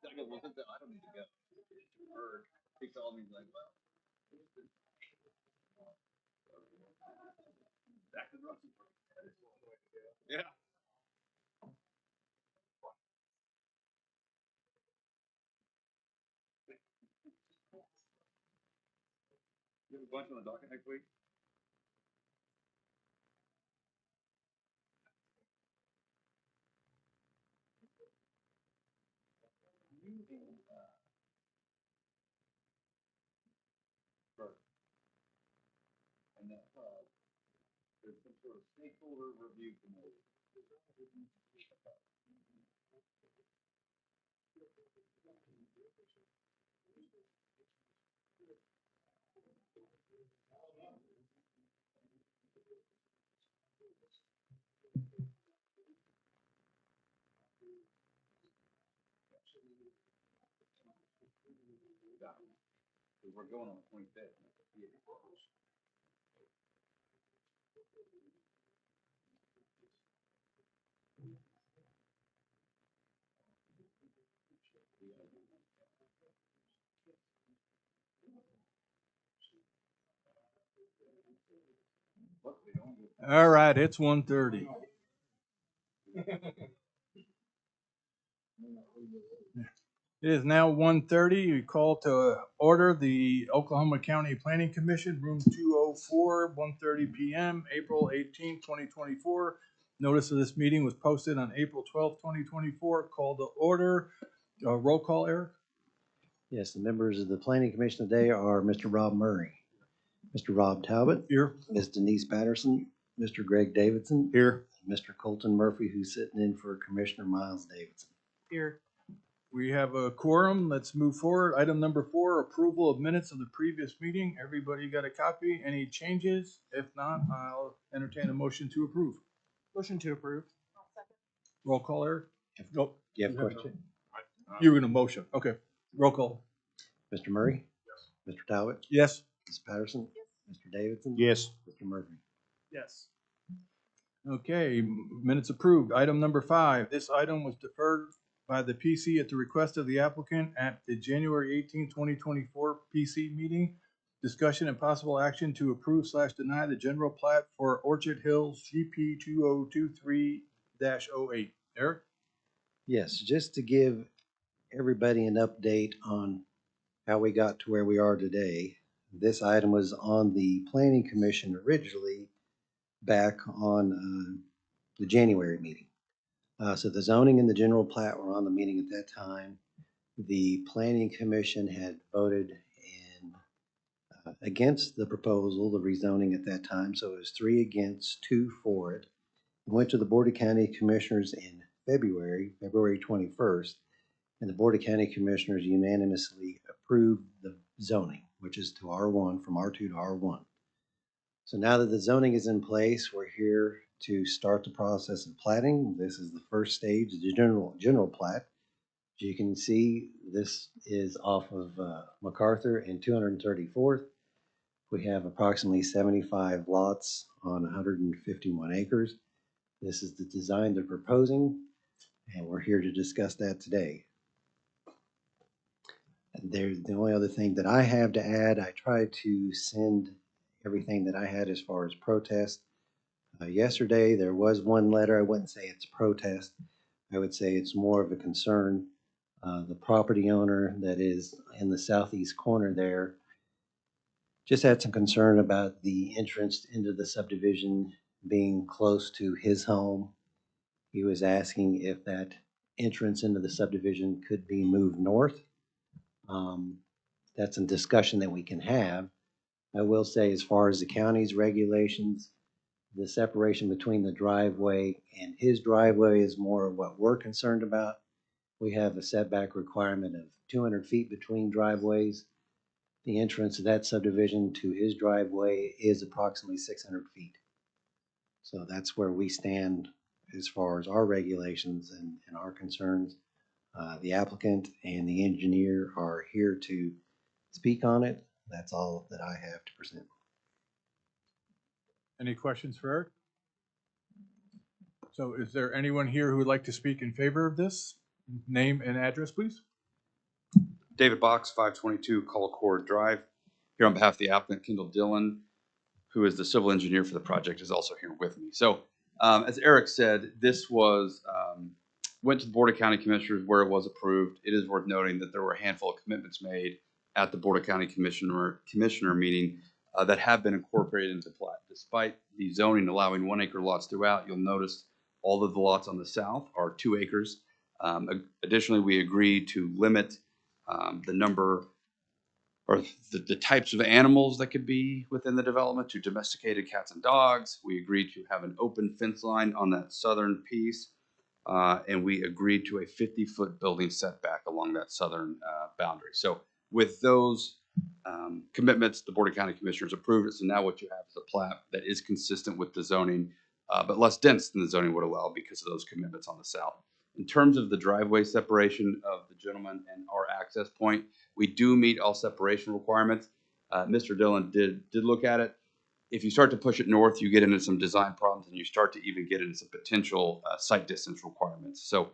I go, well, I don't need to go. Or he called me, he's like, well, back to the Russian. Yeah. You have a bunch on the docket next week? First. And that, there's some sort of stakeholder review committee. We're going on the 25th. All right, it's 1:30. It is now 1:30. We call to order the Oklahoma County Planning Commission, room 204, 1:30 p.m., April 18, 2024. Notice of this meeting was posted on April 12, 2024. Call to order. Roll call, Eric? Yes, the members of the Planning Commission today are Mr. Rob Murray, Mr. Rob Talbot, Here. Ms. Denise Patterson, Mr. Greg Davidson, Here. and Mr. Colton Murphy, who's sitting in for Commissioner Miles Davidson. Here. We have a quorum. Let's move forward. Item number 4, approval of minutes of the previous meeting. Everybody got a copy? Any changes? If not, I'll entertain a motion to approve. Motion to approve. Roll call, Eric? Nope. Do you have a question? You were gonna motion. Okay. Roll call. Mr. Murray? Yes. Mr. Talbot? Yes. Ms. Patterson? Mr. Davidson? Yes. Mr. Murphy? Yes. Okay, minutes approved. Item number 5. This item was deferred by the PC at the request of the applicant at the January 18, 2024 PC meeting. Discussion and possible action to approve/deny the general plat for Orchard Hills GP 2023-08. Eric? Yes, just to give everybody an update on how we got to where we are today. This item was on the Planning Commission originally back on the January meeting. So the zoning and the general plat were on the meeting at that time. The Planning Commission had voted against the proposal, the rezoning at that time. So it was 3 against, 2 for it. It went to the Board of County Commissioners in February 21st, and the Board of County Commissioners unanimously approved the zoning, which is to R1, from R2 to R1. So now that the zoning is in place, we're here to start the process of platting. This is the first stage, the general plat. As you can see, this is off of MacArthur and 234th. We have approximately 75 lots on 151 acres. This is the design they're proposing, and we're here to discuss that today. There's the only other thing that I have to add. I tried to send everything that I had as far as protest. Yesterday, there was one letter. I wouldn't say it's protest. I would say it's more of a concern. The property owner that is in the southeast corner there just had some concern about the entrance into the subdivision being close to his home. He was asking if that entrance into the subdivision could be moved north. That's a discussion that we can have. I will say, as far as the county's regulations, the separation between the driveway and his driveway is more of what we're concerned about. We have a setback requirement of 200 feet between driveways. The entrance of that subdivision to his driveway is approximately 600 feet. So that's where we stand as far as our regulations and our concerns. The applicant and the engineer are here to speak on it. That's all that I have to present. Any questions for Eric? So is there anyone here who would like to speak in favor of this? Name and address, please. David Box, 522 Colcord Drive. Here on behalf of the applicant, Kendall Dillon, who is the civil engineer for the project, is also here with me. So, as Eric said, this was went to the Board of County Commissioners where it was approved. It is worth noting that there were a handful of commitments made at the Board of County Commissioner meeting that have been incorporated into plat. Despite the zoning allowing 1 acre lots throughout, you'll notice all of the lots on the south are 2 acres. Additionally, we agreed to limit the number or the types of animals that could be within the development to domesticated cats and dogs. We agreed to have an open fence line on that southern piece. And we agreed to a 50-foot building setback along that southern boundary. So with those commitments, the Board of County Commissioners approved it. So now what you have is a plat that is consistent with the zoning, but less dense than the zoning would allow because of those commitments on the south. In terms of the driveway separation of the gentleman and our access point, we do meet all separation requirements. Mr. Dillon did look at it. If you start to push it north, you get into some design problems and you start to even get into some potential site distance requirements. So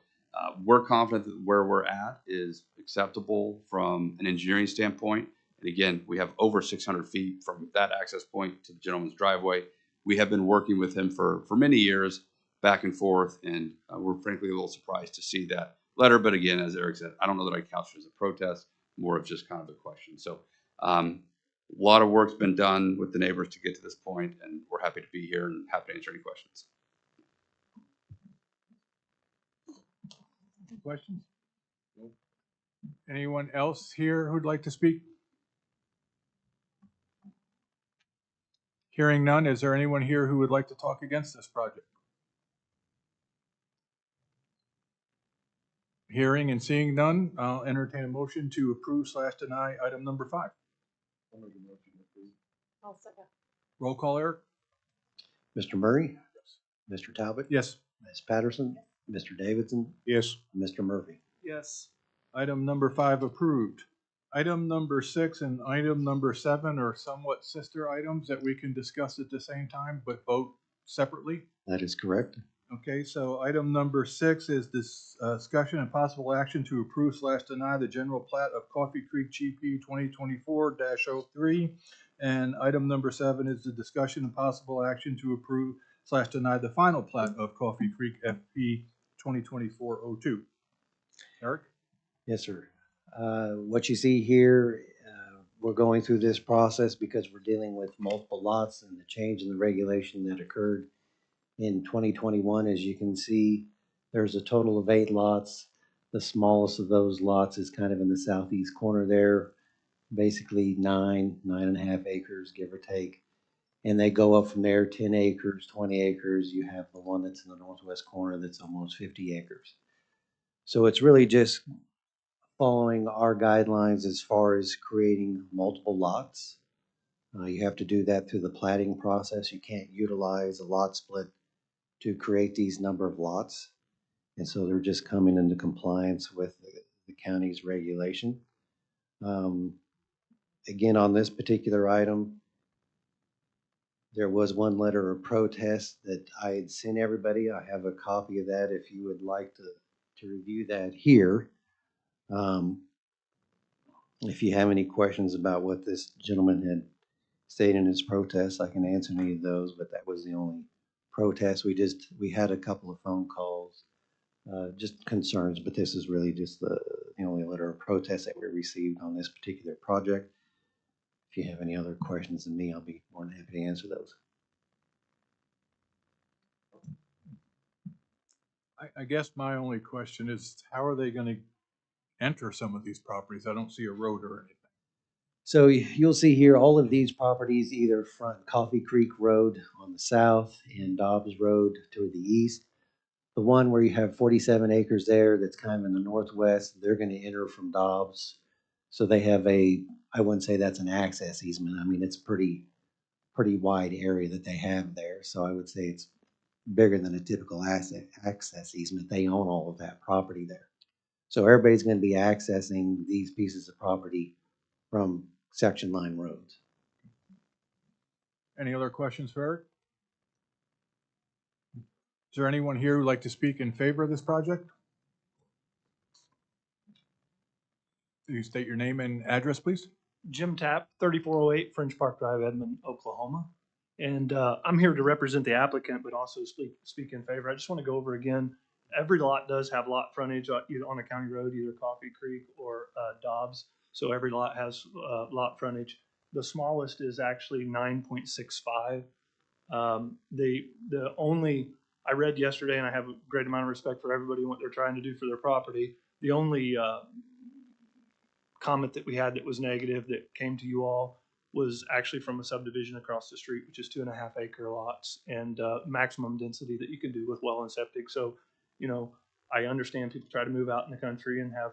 we're confident that where we're at is acceptable from an engineering standpoint. And again, we have over 600 feet from that access point to the gentleman's driveway. We have been working with him for many years, back and forth, and we're frankly a little surprised to see that letter. But again, as Eric said, I don't know that I couch it as a protest, more of just kind of a question. So a lot of work's been done with the neighbors to get to this point, and we're happy to be here and happy to answer any questions. Questions? Anyone else here who'd like to speak? Hearing none, is there anyone here who would like to talk against this project? Hearing and seeing none, I'll entertain a motion to approve / deny item number 5. I'll second. Roll call, Eric? Mr. Murray? Mr. Talbot? Yes. Ms. Patterson? Mr. Davidson? Yes. Mr. Murphy? Yes. Item number 5 approved. Item number 6 and item number 7 are somewhat sister items that we can discuss at the same time, but vote separately. That is correct. Okay, so item number 6 is this discussion and possible action to approve / deny the general plat of Coffee Creek GP 2024-03. And item number 7 is the discussion and possible action to approve / deny the final plat of Coffee Creek FP 2024-02. Eric? Yes, sir. What you see here, we're going through this process because we're dealing with multiple lots and the change in the regulation that occurred in 2021. As you can see, there's a total of 8 lots. The smallest of those lots is kind of in the southeast corner there, basically 9.5 acres, give or take. And they go up from there, 10 acres, 20 acres. You have the one that's in the northwest corner that's almost 50 acres. So it's really just following our guidelines as far as creating multiple lots. You have to do that through the platting process. You can't utilize a lot split to create these number of lots. And so they're just coming into compliance with the county's regulation. Again, on this particular item, there was one letter of protest that I had sent everybody. I have a copy of that if you would like to review that here. If you have any questions about what this gentleman had stated in his protest, I can answer any of those, but that was the only protest. We had a couple of phone calls, just concerns, but this is really just the only letter of protest that we received on this particular project. If you have any other questions than me, I'll be more than happy to answer those. I guess my only question is, how are they going to enter some of these properties? I don't see a road or anything. So you'll see here, all of these properties either front Coffee Creek Road on the south and Dobbs Road to the east. The one where you have 47 acres there that's kind of in the northwest, they're going to enter from Dobbs. So they have I wouldn't say that's an access easement. I mean, it's pretty wide area that they have there. So I would say it's bigger than a typical access easement. They own all of that property there. So everybody's going to be accessing these pieces of property from section line roads. Any other questions for Eric? Is there anyone here who'd like to speak in favor of this project? Can you state your name and address, please? Jim Tapp, 3408 Fringe Park Drive, Edmond, Oklahoma. And I'm here to represent the applicant, but also speak in favor. I just want to go over again, every lot does have lot frontage either on a county road, either Coffee Creek or Dobbs. So every lot has lot frontage. The smallest is actually 9.65. I read yesterday, and I have a great amount of respect for everybody and what they're trying to do for their property. The only comment that we had that was negative that came to you all was actually from a subdivision across the street, which is 2.5 acre lots and maximum density that you can do with well and septic. So, I understand people try to move out in the country and have,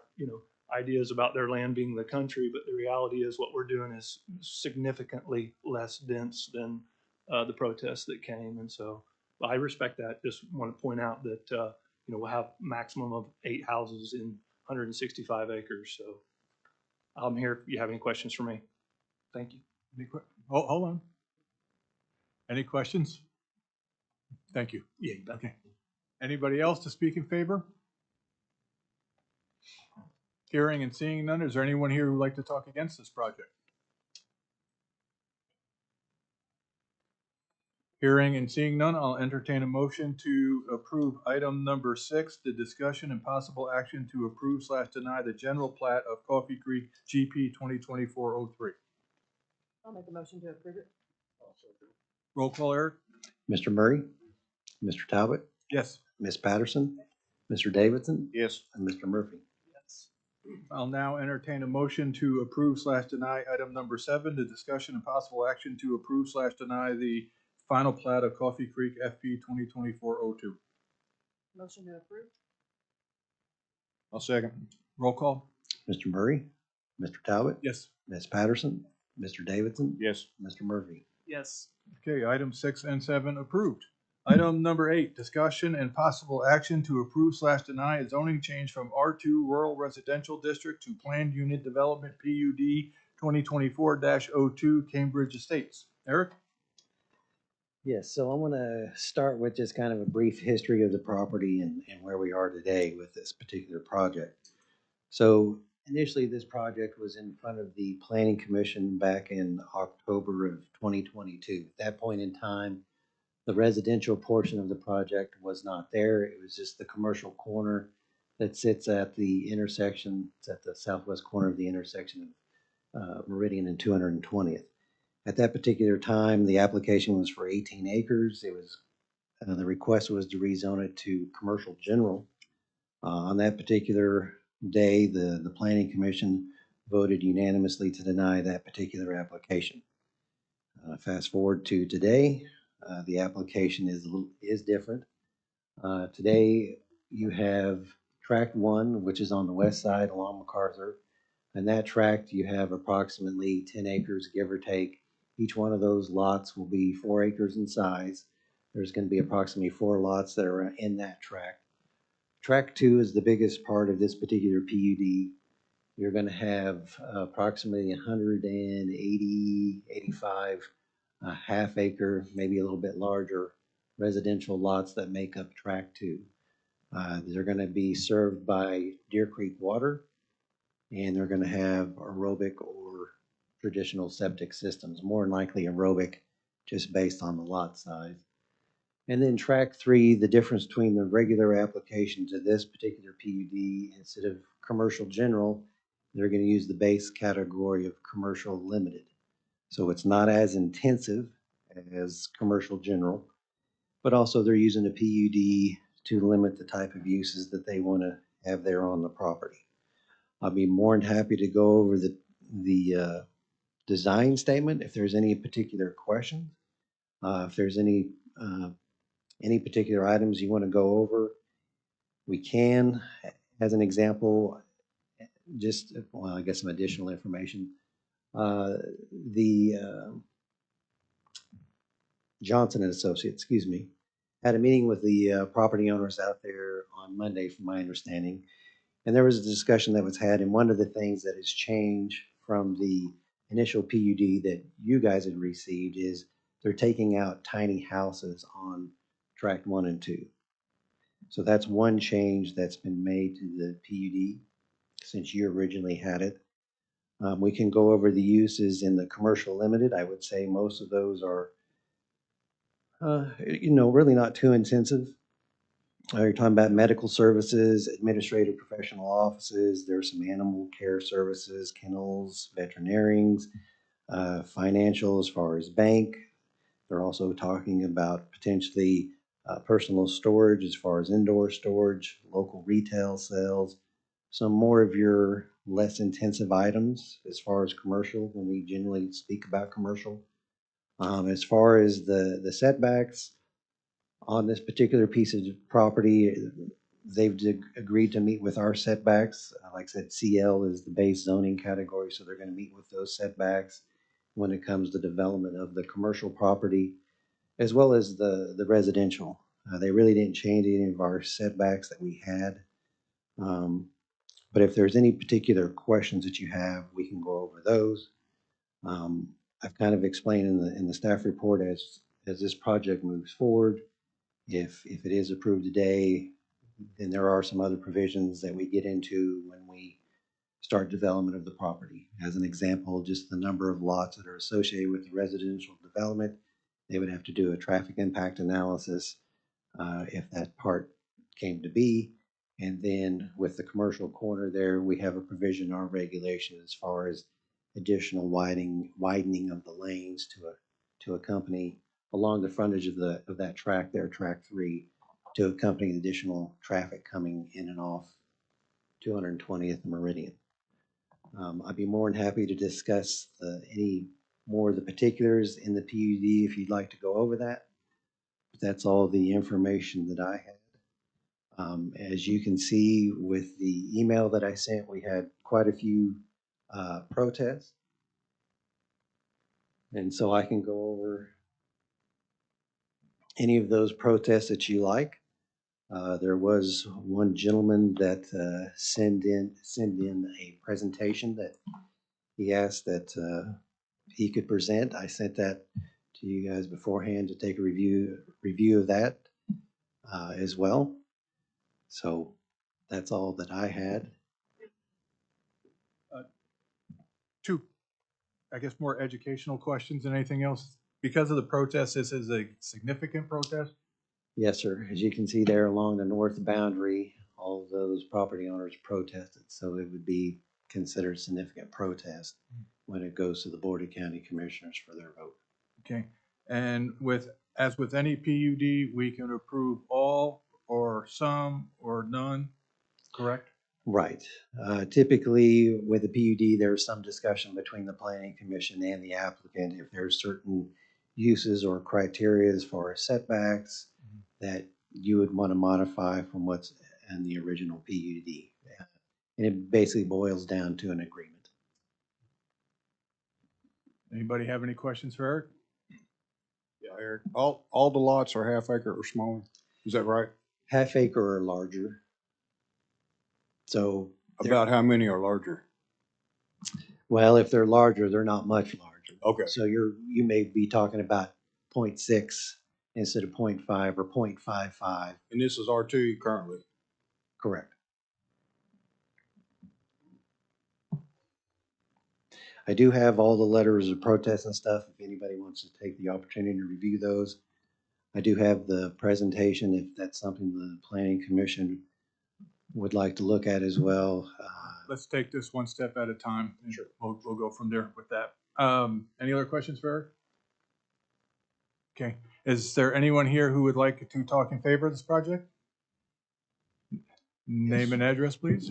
ideas about their land being the country, but the reality is what we're doing is significantly less dense than the protests that came. And so I respect that. Just want to point out that, we'll have maximum of 8 houses in 165 acres. So I'm here if you have any questions for me. Thank you. Hold on. Any questions? Thank you. Yeah, you bet. Okay. Anybody else to speak in favor? Hearing and seeing none, is there anyone here who'd like to talk against this project? Hearing and seeing none, I'll entertain a motion to approve item number 6, the discussion and possible action to approve/deny the general plat of Coffee Creek GP 2024-03. I'll make a motion to approve it. Roll call, Eric? Mr. Murray, Mr. Talbot, Yes. Ms. Patterson, Mr. Davidson, Yes. and Mr. Murphy. Yes. I'll now entertain a motion to approve/deny item number 7, the discussion and possible action to approve/deny the final plat of Coffee Creek FP 2024-02. Motion to approve? I'll second. Roll call? Mr. Murray, Mr. Talbot, Yes. Ms. Patterson, Mr. Davidson, Yes. Mr. Murphy. Yes. Okay, item 6 and 7 approved. Item number 8, discussion and possible action to approve/deny a zoning change from R2 Rural Residential District to Planned Unit Development PUD 2024-02 Cambridge Estates. Eric? Yes, so I'm gonna start with just kind of a brief history of the property and where we are today with this particular project. So initially, this project was in front of the Planning Commission back in October of 2022. At that point in time, the residential portion of the project was not there. It was just the commercial corner that sits at the intersection. It's at the southwest corner of the intersection of Meridian and 220th. At that particular time, the application was for 18 acres. It was the request was to rezone it to commercial general. On that particular day, the Planning Commission voted unanimously to deny that particular application. Fast forward to today, the application is different. Today, you have tract 1, which is on the west side along MacArthur. And that tract, you have approximately 10 acres, give or take. Each one of those lots will be 4 acres in size. There's going to be approximately 4 lots that are in that tract. Tract 2 is the biggest part of this particular PUD. You're going to have approximately 180, 85 half acre, maybe a little bit larger residential lots that make up tract 2. They're going to be served by Deer Creek Water, and they're going to have aerobic or traditional septic systems, more than likely aerobic, just based on the lot size. And then tract 3, the difference between the regular application to this particular PUD, instead of commercial general, they're going to use the base category of commercial limited. So it's not as intensive as commercial general, but also they're using a PUD to limit the type of uses that they want to have there on the property. I'll be more than happy to go over the design statement if there's any particular questions. If there's any particular items you want to go over, we can. As an example, just, well, I guess some additional information. Johnson and Associates, excuse me, had a meeting with the property owners out there on Monday, from my understanding. And there was a discussion that was had, and one of the things that has changed from the initial PUD that you guys had received is they're taking out tiny houses on tract 1 and 2. So that's one change that's been made to the PUD since you originally had it. We can go over the uses in the commercial limited. I would say most of those are, really not too intensive. You're talking about medical services, administrative professional offices. There's some animal care services, kennels, veterinarians, financial as far as bank. They're also talking about potentially personal storage as far as indoor storage, local retail sales, some more of your less intensive items as far as commercial when we generally speak about commercial. As far as the setbacks on this particular piece of property, they've agreed to meet with our setbacks. Like I said, CL is the base zoning category, so they're going to meet with those setbacks when it comes to development of the commercial property as well as the residential. They really didn't change any of our setbacks that we had. But if there's any particular questions that you have, we can go over those. I've kind of explained in the staff report as this project moves forward. If it is approved today, then there are some other provisions that we get into when we start development of the property. As an example, just the number of lots that are associated with the residential development. They would have to do a traffic impact analysis if that part came to be. And then with the commercial corner there, we have a provision in our regulation as far as additional widening of the lanes to accompany along the frontage of that track there, track 3, to accompany the additional traffic coming in and off 220th Meridian. I'd be more than happy to discuss any more of the particulars in the PUD if you'd like to go over that. But that's all the information that I had. As you can see with the email that I sent, we had quite a few protests. And so I can go over any of those protests that you like. There was one gentleman that sent in a presentation that he asked that he could present. I sent that to you guys beforehand to take a review of that as well. So that's all that I had. Two, I guess, more educational questions than anything else. Because of the protest, this is a significant protest. Yes, sir. As you can see there along the north boundary, all of those property owners protested. So it would be considered significant protest when it goes to the Board of County Commissioners for their vote. Okay. And as with any PUD, we can approve all or some or none, correct? Right. Typically, with the PUD, there's some discussion between the Planning Commission and the applicant if there's certain uses or criteria as far as setbacks that you would want to modify from what's in the original PUD. And it basically boils down to an agreement. Anybody have any questions for Eric? Yeah, Eric, all the lots are half acre or smaller. Is that right? Half acre or larger. So, About how many are larger? well, if they're larger, they're not much larger. Okay. So you may be talking about 0.6 instead of 0.5 or 0.55. And this is R2 currently. Correct. I do have all the letters of protest and stuff if anybody wants to take the opportunity to review those. I do have the presentation if that's something the Planning Commission would like to look at as well. Let's take this one step at a time. And Sure. We'll go from there with that. Any other questions for Eric? Okay. Is there anyone here who would like to talk in favor of this project? Name and address, please.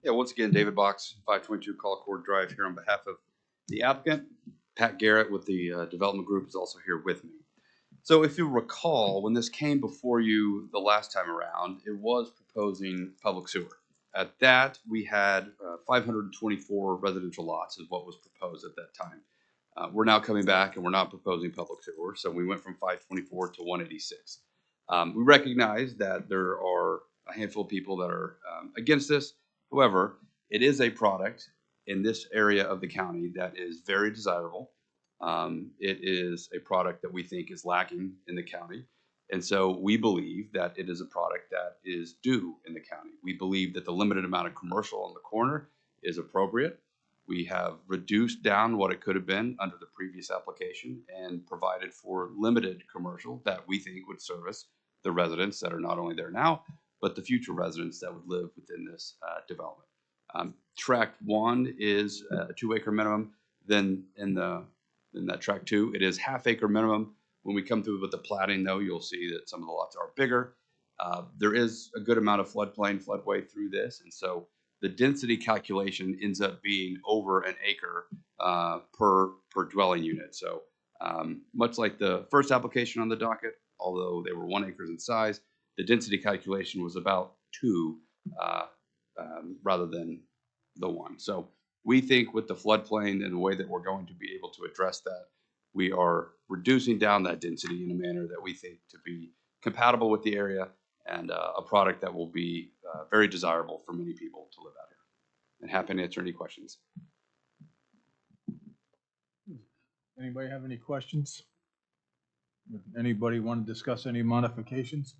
Yeah, once again, David Box, 522 Collicord Drive, here on behalf of the applicant. Pat Garrett with the development group is also here with me. So if you recall, when this came before you the last time around, it was proposing public sewer. At that, we had 524 residential lots is what was proposed at that time. We're now coming back and we're not proposing public sewer, so we went from 524 to 186. We recognize that there are a handful of people that are against this. However, it is a product in this area of the county that is very desirable. It is a product that we think is lacking in the county. And so we believe that it is a product that is due in the county. We believe that the limited amount of commercial on the corner is appropriate. We have reduced down what it could have been under the previous application and provided for limited commercial that we think would service the residents that are not only there now, but the future residents that would live within this development. Tract 1 is a 2-acre minimum. Then in that tract 2, it is half-acre minimum. When we come through with the platting, though, you'll see that some of the lots are bigger. There is a good amount of floodway through this, and so the density calculation ends up being over an acre per dwelling unit. So much like the first application on the docket, although they were 1 acre in size, the density calculation was about 2 rather than the 1. So we think with the floodplain and the way that we're going to be able to address that, we are reducing down that density in a manner that we think to be compatible with the area and a product that will be very desirable for many people to live out here. And happy to answer any questions. Anybody have any questions? Anybody want to discuss any modifications?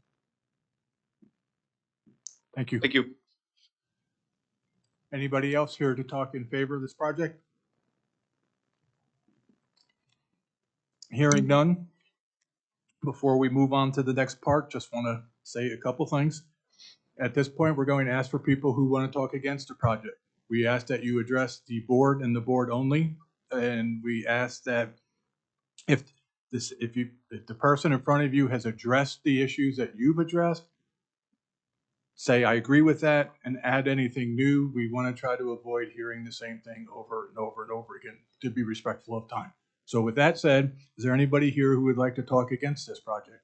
Thank you. Thank you. Anybody else here to talk in favor of this project? Hearing none. Before we move on to the next part, just want to say a couple things. At this point, we're going to ask for people who want to talk against the project. We ask that you address the board and the board only, and we ask that if the person in front of you has addressed the issues that you've addressed, say, I agree with that, and add anything new. We want to try to avoid hearing the same thing over and over and over again to be respectful of time. So with that said, is there anybody here who would like to talk against this project?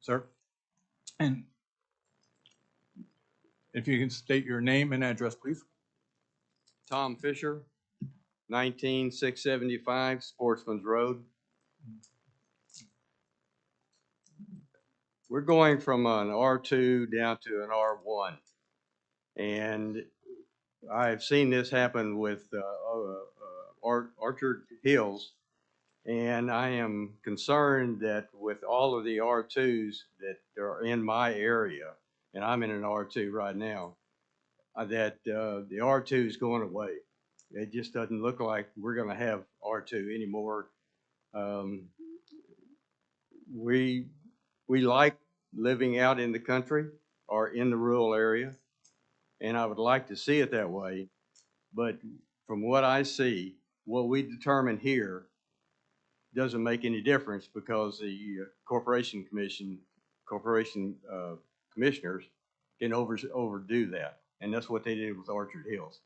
Sir? And if you can state your name and address, please. Tom Fisher, 19675 Sportsman's Road. We're going from an R2 down to an R1. And I've seen this happen with Orchard Hills. And I am concerned that with all of the R2s that are in my area, and I'm in an R2 right now, that the R2 is going away. It just doesn't look like we're going to have R2 anymore. We like living out in the country or in the rural area, and I would like to see it that way. But from what I see, what we determine here doesn't make any difference because the corporation commissioners can overdo that. And that's what they did with Orchard Hills.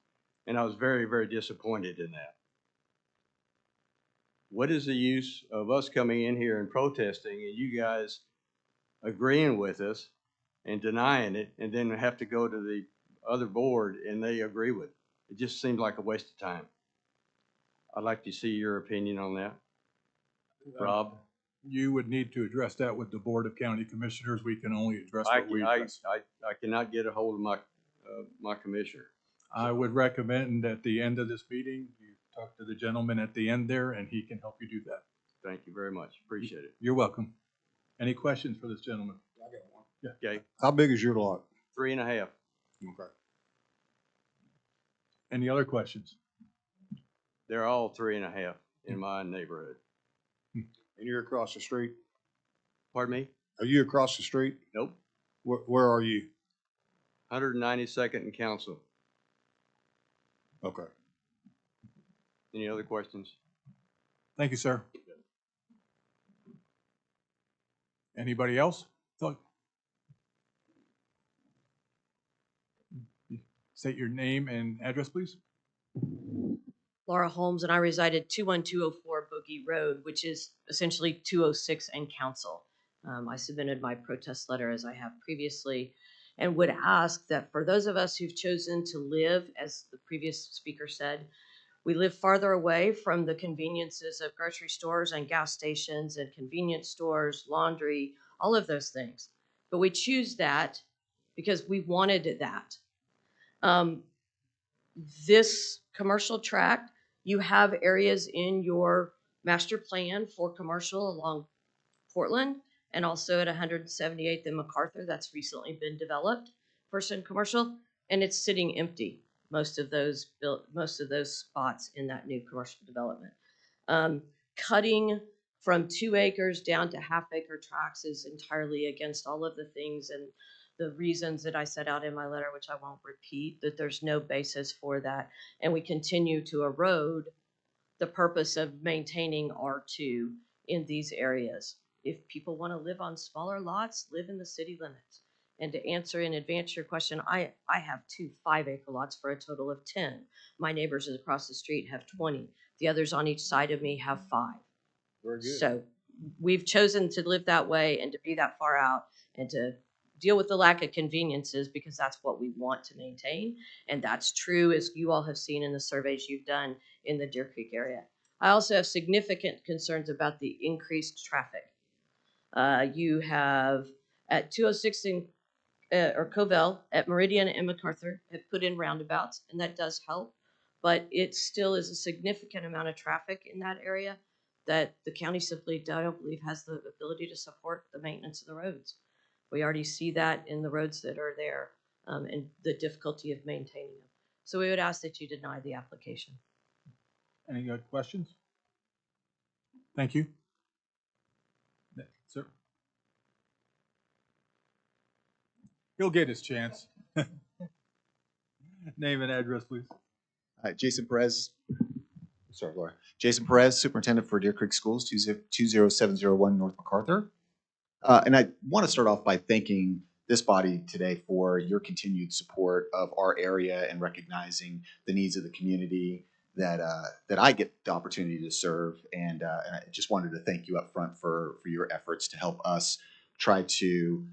And I was very, very disappointed in that. What is the use of us coming in here and protesting and you guys agreeing with us and denying it and then have to go to the other board and they agree with it? It just seems like a waste of time. I'd like to see your opinion on that. Rob? You would need to address that with the Board of County Commissioners. We can only address I what we address. cannot get a hold of my commissioner. I would recommend at the end of this meeting, you talk to the gentleman at the end there, and he can help you do that. Thank you very much. Appreciate it. You're welcome. Any questions for this gentleman? I got one. Yeah. Okay, How big is your lot? 3.5. Okay. Any other questions? They're all 3.5 in my neighborhood. And you're across the street? Pardon me? Are you across the street? Nope. Where are you? 192nd and Council. Okay. Any other questions? Thank you, sir. Anybody else? State your name and address, please. Laura Holmes, and I reside at 21204 Boogie Road, which is essentially 206 and Council. I submitted my protest letter as I have previously and would ask that for those of us who've chosen to live, as the previous speaker said, we live farther away from the conveniences of grocery stores and gas stations and convenience stores, laundry, all of those things. But we choose that because we wanted that. This commercial tract, you have areas in your master plan for commercial along Portland and also at 178th and MacArthur. That's recently been developed for some commercial, and it's sitting empty. Most of those spots in that new commercial development. Cutting from 2 acres down to half-acre tracts is entirely against all of the things and the reasons that I set out in my letter, which I won't repeat, that there's no basis for that. And we continue to erode the purpose of maintaining R2 in these areas. If people want to live on smaller lots, live in the city limits. And to answer in advance your question, I have 2 5-acre lots for a total of 10. My neighbors across the street have 20. The others on each side of me have 5. Very good. So we've chosen to live that way and to be that far out and to deal with the lack of conveniences because that's what we want to maintain. And that's true, as you all have seen in the surveys you've done in the Deer Creek area. I also have significant concerns about the increased traffic. You have at 206 or Covell, at Meridian and MacArthur have put in roundabouts, and that does help. But it still is a significant amount of traffic in that area that the county simply, I don't believe, has the ability to support the maintenance of the roads. We already see that in the roads that are there and the difficulty of maintaining them. So we would ask that you deny the application. Any good questions? Thank you. Sir? He'll get his chance. Name and address, please. Jason Perez, sorry, Laura. Jason Perez, Superintendent for Deer Creek Schools, 20701 North MacArthur. And I want to start off by thanking this body today for your continued support of our area and recognizing the needs of the community that I get the opportunity to serve. And I just wanted to thank you up front for your efforts to help us try to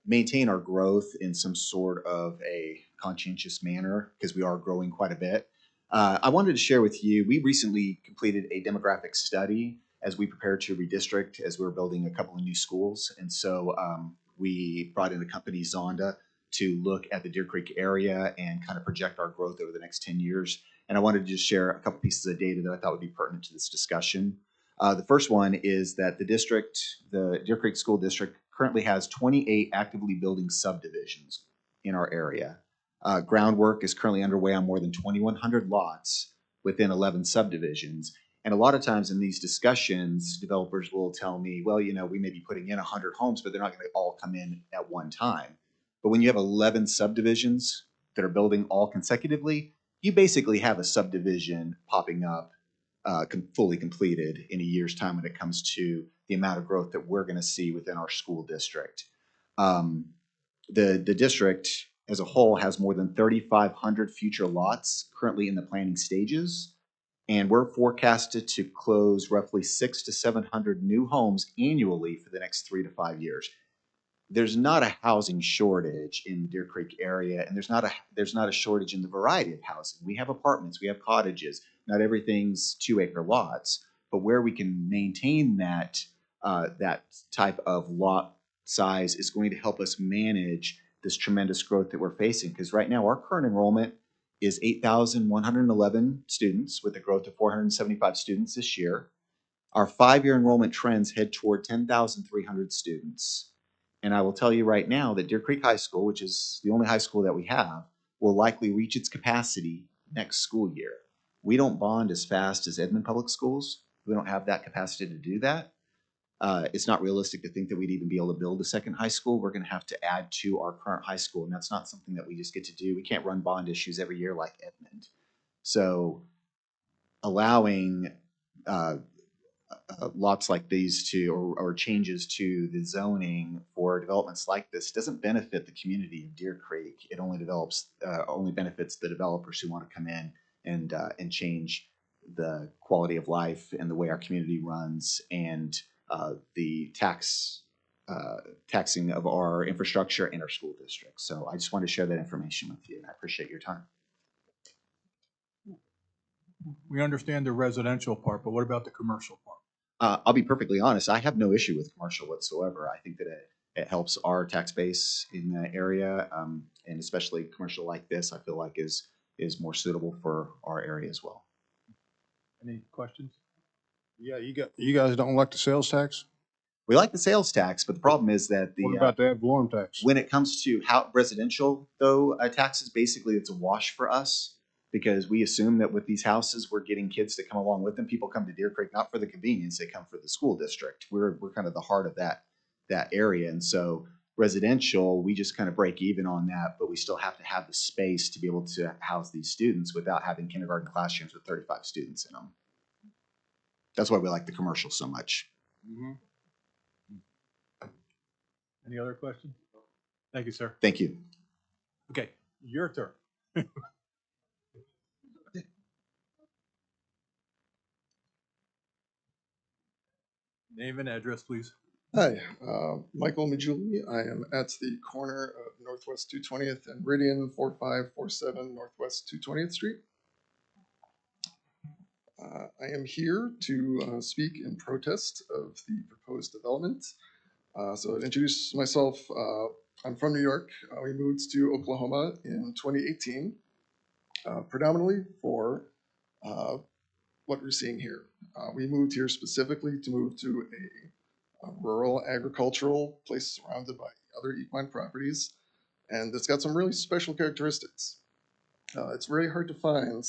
maintain our growth in some sort of a conscientious manner because we are growing quite a bit. I wanted to share with you, we recently completed a demographic study as we prepare to redistrict as we were building a couple of new schools. And so we brought in the company Zonda to look at the Deer Creek area and kind of project our growth over the next 10 years. And I wanted to just share a couple pieces of data that I thought would be pertinent to this discussion. The first one is that the Deer Creek School District currently has 28 actively building subdivisions in our area. Groundwork is currently underway on more than 2,100 lots within 11 subdivisions. And a lot of times in these discussions, developers will tell me, well, you know, we may be putting in 100 homes, but they're not going to all come in at one time. But when you have 11 subdivisions that are building all consecutively, you basically have a subdivision popping up fully completed in a year's time when it comes to the amount of growth that we're going to see within our school district. The district as a whole has more than 3,500 future lots currently in the planning stages, and we're forecasted to close roughly 600 to 700 new homes annually for the next 3 to 5 years. There's not a housing shortage in the Deer Creek area, and there's not a shortage in the variety of housing. We have apartments, we have cottages. Not everything's 2-acre lots, but where we can maintain that type of lot size is going to help us manage this tremendous growth that we're facing. Because right now our current enrollment is 8,111 students with a growth of 475 students this year. Our 5-year enrollment trends head toward 10,300 students. And I will tell you right now that Deer Creek High School, which is the only high school that we have, will likely reach its capacity next school year. We don't bond as fast as Edmond Public Schools. We don't have that capacity to do that. It's not realistic to think that we'd even be able to build a second high school. We're going to have to add to our current high school, and that's not something that we just get to do. We can't run bond issues every year like Edmond. So allowing lots like these or changes to the zoning for developments like this doesn't benefit the community of Deer Creek. It only benefits the developers who want to come in and change the quality of life and the way our community runs and the taxing of our infrastructure and our school district. So I just wanted to share that information with you, and I appreciate your time. We understand the residential part, but what about the commercial part? I'll be perfectly honest, I have no issue with commercial whatsoever. I think that it helps our tax base in the area, and especially commercial like this, I feel like is more suitable for our area as well. Any questions? Yeah, you guys don't like the sales tax? We like the sales tax, but the problem is that What about the ad valorem tax? when it comes to how residential though, taxes, basically it's a wash for us because we assume that with these houses, we're getting kids to come along with them. People come to Deer Creek not for the convenience, they come for the school district. We're kind of the heart of that area, and so residential, we just kind of break even on that, but we still have to have the space to be able to house these students without having kindergarten classrooms with 35 students in them. That's why we like the commercial so much. Mhm. Any other questions? Thank you, sir. Thank you. Okay, your turn. Name and address, please. Hi, Michael Majuli. I am at the corner of Northwest 220th and Meridian, 4547 Northwest 220th Street. I am here to speak in protest of the proposed development. So to introduce myself, I'm from New York. We moved to Oklahoma in 2018, predominantly for what we're seeing here. We moved here specifically to move to a rural agricultural place surrounded by other equine properties, and it's got some really special characteristics. It's very hard to find.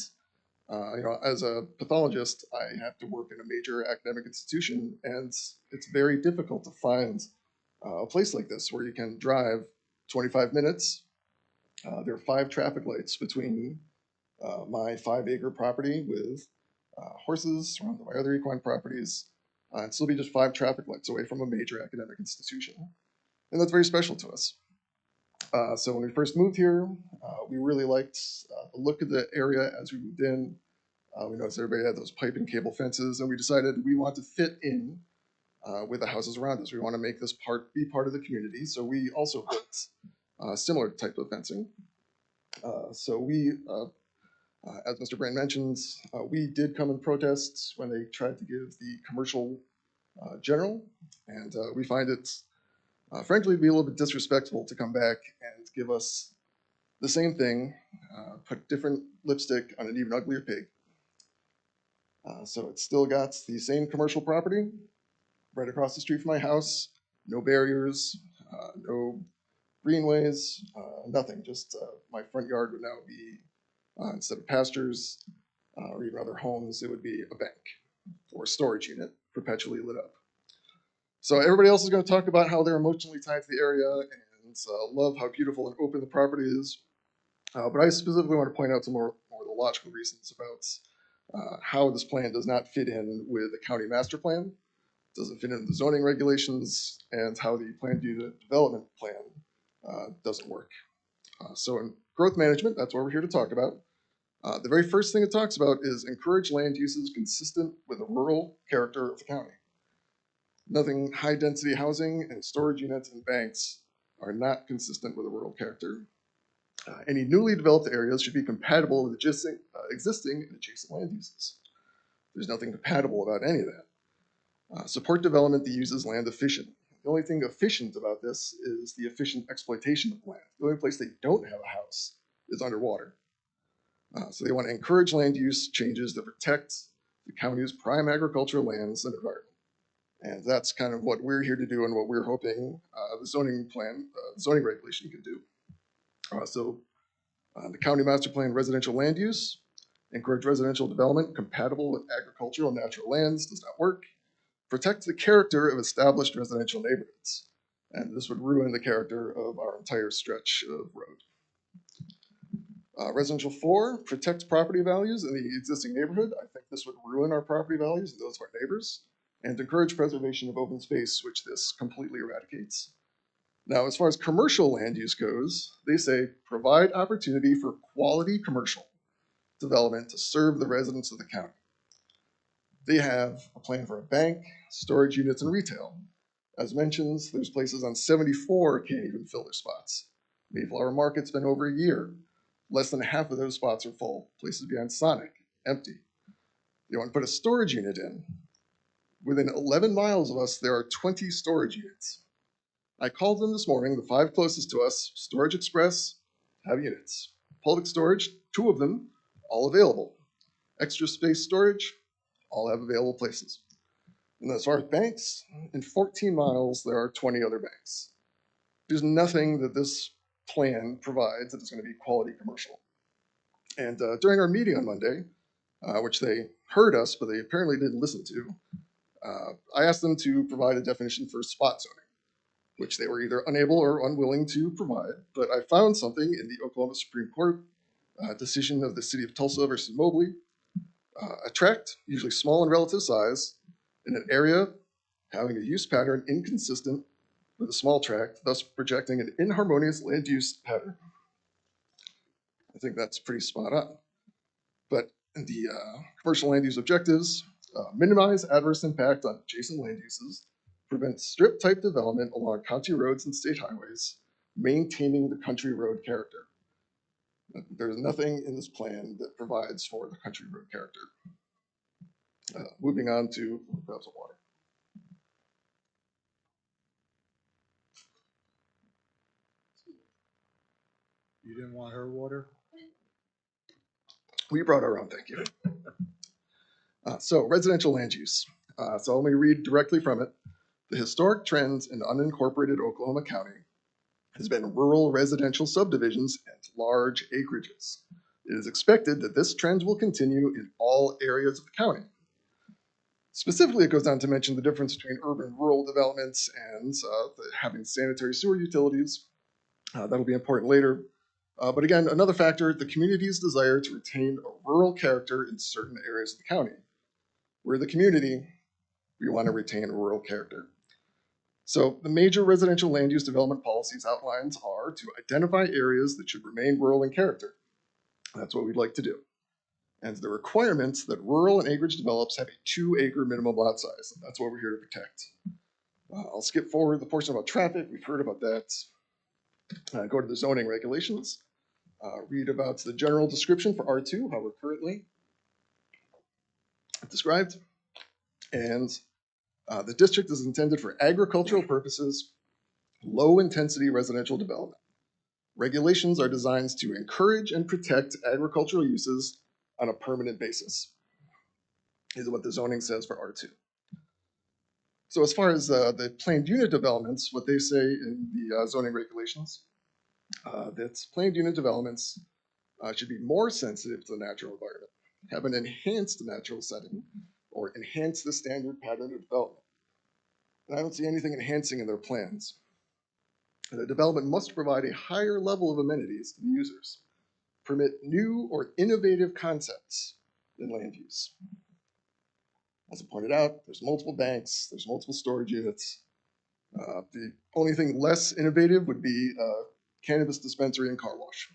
As a pathologist, I have to work in a major academic institution, and it's very difficult to find a place like this where you can drive 25 minutes. There are 5 traffic lights between my 5-acre property with horses surrounded by other equine properties, and still be just 5 traffic lights away from a major academic institution. And that's very special to us. So when we first moved here, we really liked the look of the area as we moved in. We noticed everybody had those pipe and cable fences, and we decided we want to fit in with the houses around us. We want to make this be part of the community. So we also built similar type of fencing. So we, as Mr. Brand mentions, we did come in protests when they tried to give the commercial general, and we find it, frankly, to be a little bit disrespectful to come back and give us the same thing, put different lipstick on an even uglier pig. So it's still got the same commercial property right across the street from my house, no barriers, no greenways, nothing, just my front yard would now be, instead of pastures or even other homes, it would be a bank or a storage unit perpetually lit up. So everybody else is going to talk about how they're emotionally tied to the area and love how beautiful and open the property is. But I specifically want to point out some more of the logical reasons about how this plan does not fit in with the county master plan, doesn't fit in the zoning regulations, and how the planned unit development plan doesn't work. So in growth management, that's what we're here to talk about. The very first thing it talks about is encourage land uses consistent with the rural character of the county. Nothing high density housing and storage units and banks are not consistent with a rural character. Any newly developed areas should be compatible with existing and adjacent land uses. There's nothing compatible about any of that. Support development that uses land efficient. The only thing efficient about this is the efficient exploitation of land. The only place they don't have a house is underwater. So they want to encourage land use changes that protect the county's prime agricultural lands and environment. And that's kind of what we're here to do and what we're hoping the zoning plan, zoning regulation can do. So the county master plan residential land use, encourage residential development compatible with agricultural and natural lands, does not work. Protect the character of established residential neighborhoods. And this would ruin the character of our entire stretch of road. Residential 4, protect property values in the existing neighborhood. I think this would ruin our property values and those of our neighbors, and encourage preservation of open space, which this completely eradicates. Now, as far as commercial land use goes, they say provide opportunity for quality commercial development to serve the residents of the county. They have a plan for a bank, storage units, and retail. As mentioned, there's places on 74 can't even fill their spots. Mayflower Market's been over a year. Less than half of those spots are full. Places behind Sonic, empty. You want to put a storage unit in. Within 11 miles of us, there are 20 storage units. I called them this morning, the 5 closest to us, Storage Express, have units. Public storage, 2 of them, all available. Extra space storage, all have available places. And as far as banks, in 14 miles, there are 20 other banks. There's nothing that this plan provides that is going to be quality commercial. And during our meeting on Monday, which they heard us, but they apparently didn't listen to, I asked them to provide a definition for spot zoning, which they were either unable or unwilling to provide. But I found something in the Oklahoma Supreme Court decision of the city of Tulsa versus Mobley. A tract, usually small in relative size, in an area having a use pattern inconsistent with a small tract, thus projecting an inharmonious land use pattern. I think that's pretty spot on. But in the commercial land use objectives, minimize adverse impact on adjacent land uses, prevent strip type development along county roads and state highways, maintaining the country road character. There's nothing in this plan that provides for the country road character. Moving on to grab some water. You didn't want her water? We brought our own, thank you. So residential land use. So let me read directly from it. The historic trends in unincorporated Oklahoma County has been rural residential subdivisions and large acreages. It is expected that this trend will continue in all areas of the county. Specifically, it goes on to mention the difference between urban and rural developments and having sanitary sewer utilities. That'll be important later. But again, another factor, the community's desire to retain a rural character in certain areas of the county. We're the community, we want to retain a rural character. So the major residential land use development policies outlines are to identify areas that should remain rural in character. That's what we'd like to do. And the requirements that rural and acreage develops have a 2-acre minimum lot size. And that's what we're here to protect. I'll skip forward the portion about traffic. We've heard about that. Go to the zoning regulations. Read about the general description for R2, how we're currently described. And the district is intended for agricultural purposes, low-intensity residential development. Regulations are designed to encourage and protect agricultural uses on a permanent basis. Is what the zoning says for R2. So as far as the planned unit developments, what they say in the zoning regulations, that planned unit developments should be more sensitive to the natural environment, have an enhanced natural setting, or enhance the standard pattern of development. And I don't see anything enhancing in their plans. The development must provide a higher level of amenities to the users, permit new or innovative concepts in land use. As I pointed out, there's multiple banks, there's multiple storage units. The only thing less innovative would be cannabis dispensary and car wash.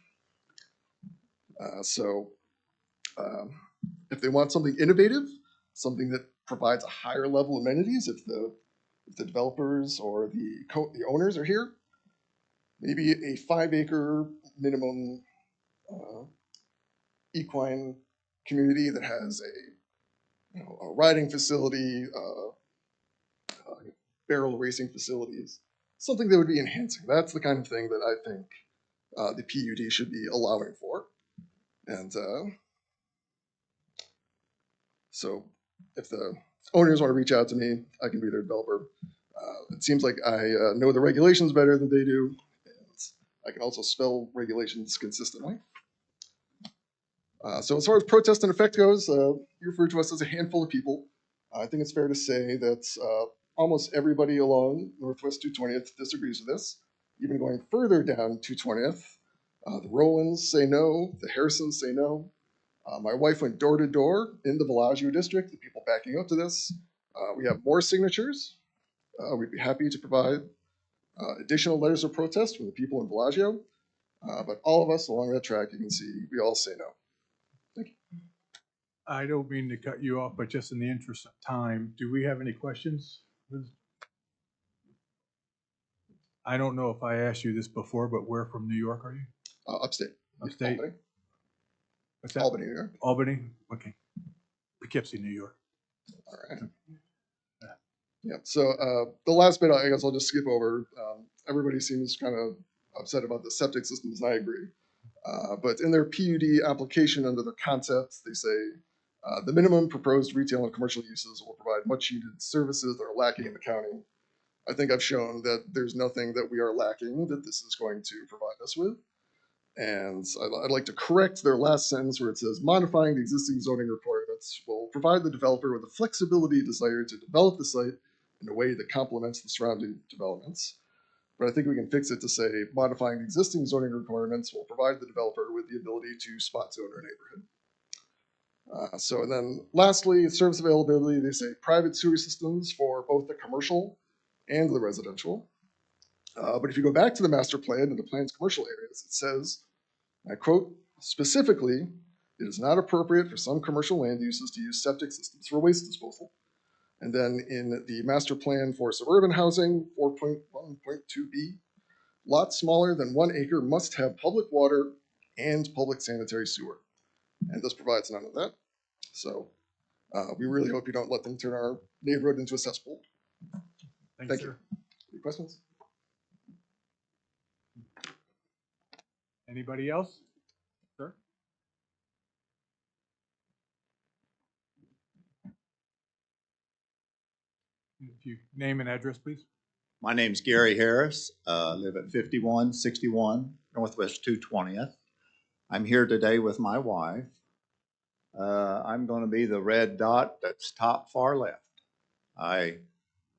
If they want something innovative, something that provides a higher level of amenities, if the developers or the owners are here, maybe a 5-acre minimum equine community that has a riding facility, barrel racing facilities, something that would be enhancing. That's the kind of thing that I think the PUD should be allowing for. And so if the owners want to reach out to me, I can be their developer. It seems like I know the regulations better than they do. And I can also spell regulations consistently. So as far as protest and effect goes, you refer to us as a handful of people. I think it's fair to say that almost everybody along Northwest 220th disagrees with this. Even going further down 220th, the Rowlands say no, the Harrisons say no. My wife went door to door in the Bellagio district, the people backing up to this. We have more signatures. We'd be happy to provide additional letters of protest from the people in Bellagio. But all of us along that track, you can see, we all say no. Thank you. I don't mean to cut you off, but just in the interest of time, do we have any questions? I don't know if I asked you this before, but where from New York are you? Upstate. Upstate? Albany. What's that? Albany, New York. Albany? Okay. Poughkeepsie, New York. All right. Yeah, so the last bit, I guess I'll just skip over. Everybody seems kind of upset about the septic systems, and I agree. But in their PUD application under the concepts, they say The minimum proposed retail and commercial uses will provide much needed services that are lacking in the county. I think I've shown that there's nothing that we are lacking that this is going to provide us with. And I'd like to correct their last sentence where it says modifying the existing zoning requirements will provide the developer with the flexibility desired to develop the site in a way that complements the surrounding developments. But I think we can fix it to say modifying the existing zoning requirements will provide the developer with the ability to spot zone our neighborhood. So then lastly, service availability, they say private sewer systems for both the commercial and the residential. But if you go back to the master plan and the plan's commercial areas, it says, I quote, specifically, it is not appropriate for some commercial land uses to use septic systems for waste disposal. And then in the master plan for suburban housing, 4.1.2b, lots smaller than 1 acre must have public water and public sanitary sewer. And this provides none of that. So we really hope you don't let them turn our neighborhood into a cesspool. Thank you. Sir. Any questions? Anybody else? Sir? If you name and address, please. My name's Gary Harris. Live at 5161 Northwest 220th. I'm here today with my wife. I'm going to be the red dot that's top far left.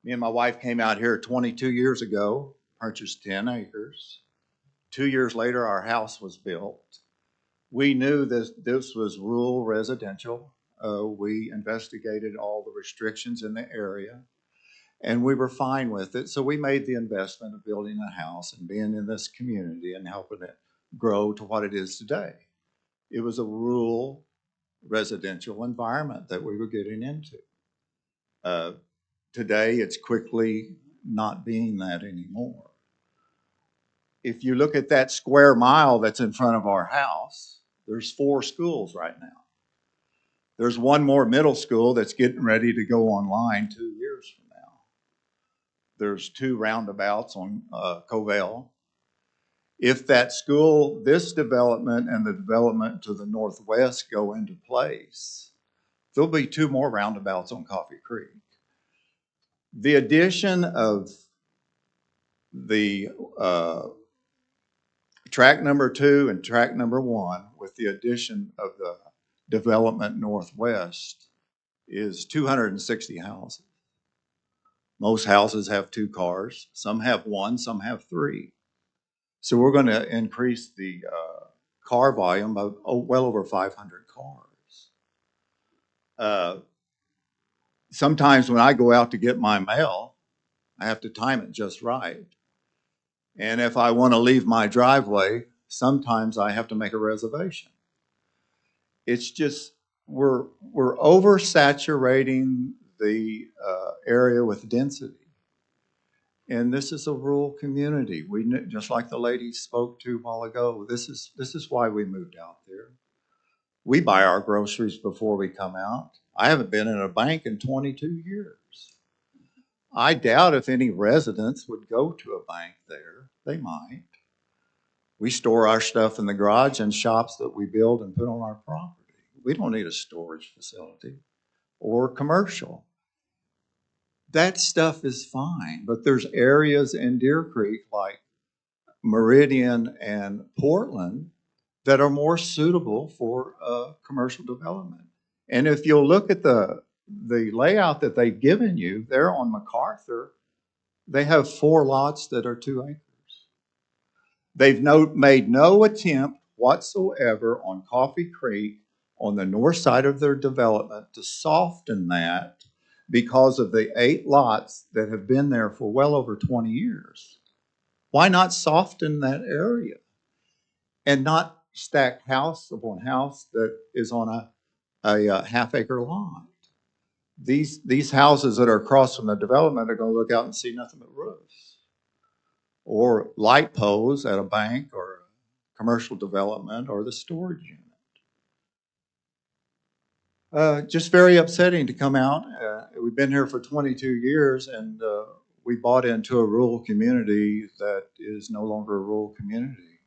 Me and my wife came out here 22 years ago, purchased 10 acres. 2 years later, our house was built. We knew this was rural residential. We investigated all the restrictions in the area, and we were fine with it. So we made the investment of building a house and being in this community and helping it grow to what it is today. It was a rural residential environment that we were getting into. Today, it's quickly not being that anymore. If you look at that square mile that's in front of our house, there's 4 schools right now. There's one more middle school that's getting ready to go online 2 years from now. There's 2 roundabouts on Covell. If that school, this development and the development to the northwest go into place, there'll be 2 more roundabouts on Coffee Creek. The addition of the track number 2 and track number 1 with the addition of the development northwest is 260 houses. Most houses have 2 cars. Some have 1, some have 3. So we're going to increase the car volume by well over 500 cars. Sometimes when I go out to get my mail, I have to time it just right. And if I want to leave my driveway, sometimes I have to make a reservation. It's just, we're oversaturating the area with density. And this is a rural community. Just like the lady spoke to a while ago, this is why we moved out there. We buy our groceries before we come out. I haven't been in a bank in 22 years. I doubt if any residents would go to a bank there. They might. We store our stuff in the garage and shops that we build and put on our property. We don't need a storage facility or commercial. That stuff is fine, but there's areas in Deer Creek like Meridian and Portland that are more suitable for commercial development. And if you'll look at the layout that they've given you, there on MacArthur, they have 4 lots that are 2 acres. They've made no attempt whatsoever on Coffee Creek on the north side of their development to soften that because of the 8 lots that have been there for well over 20 years. Why not soften that area and not stack house upon house that is on a half-acre lot? These houses that are across from the development are going to look out and see nothing but roofs or light poles at a bank or a commercial development or the storage unit. Just very upsetting to come out. We've been here for 22 years and we bought into a rural community that is no longer a rural community.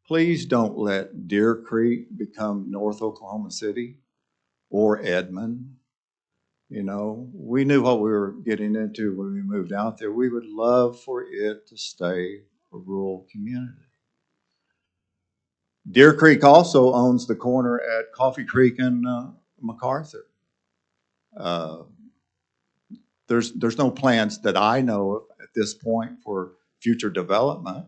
Please don't let Deer Creek become North Oklahoma City. or Edmond. You know, we knew what we were getting into when we moved out there. We would love for it to stay a rural community. Deer Creek also owns the corner at Coffee Creek and MacArthur. There's no plans that I know of at this point for future development,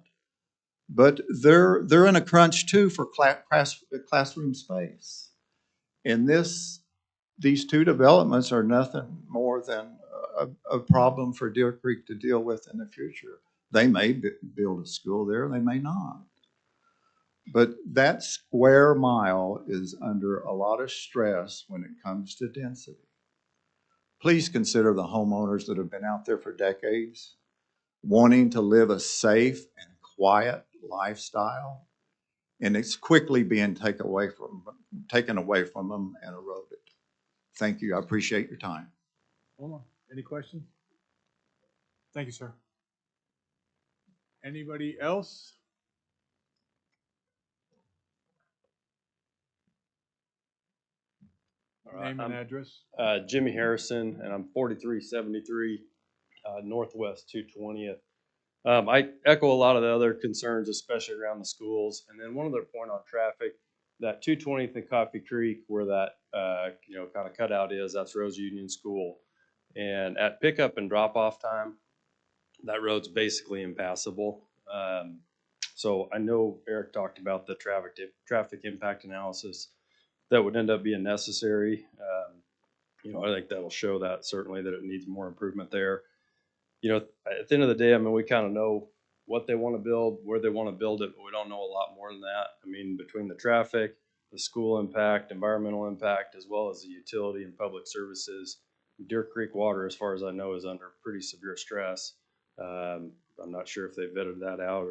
but they're in a crunch too for classroom space. And these two developments are nothing more than a problem for Deer Creek to deal with in the future. They may build a school there, they may not. But that square mile is under a lot of stress when it comes to density. Please consider the homeowners that have been out there for decades, wanting to live a safe and quiet lifestyle, and it's quickly being taken away from them and eroded. Thank you. I appreciate your time. Hold on. Any questions? Thank you, sir. Anybody else? All right, Name and address. Jimmy Harrison, and I'm 4373 Northwest 220th. I echo a lot of the other concerns, especially around the schools. And then one other point on traffic, that 220th and Coffee Creek, where that kind of cutout is, that's Rose Union School. And at pickup and drop off time, that road's basically impassable. So I know Eric talked about the traffic impact analysis that would end up being necessary. I think that'll show that certainly that it needs more improvement there. At the end of the day, I mean, we kind of know what they want to build, where they want to build it, but we don't know a lot more than that. I mean, between the traffic, the school impact, environmental impact, as well as the utility and public services, Deer Creek Water, as far as I know, is under pretty severe stress. I'm not sure if they vetted that out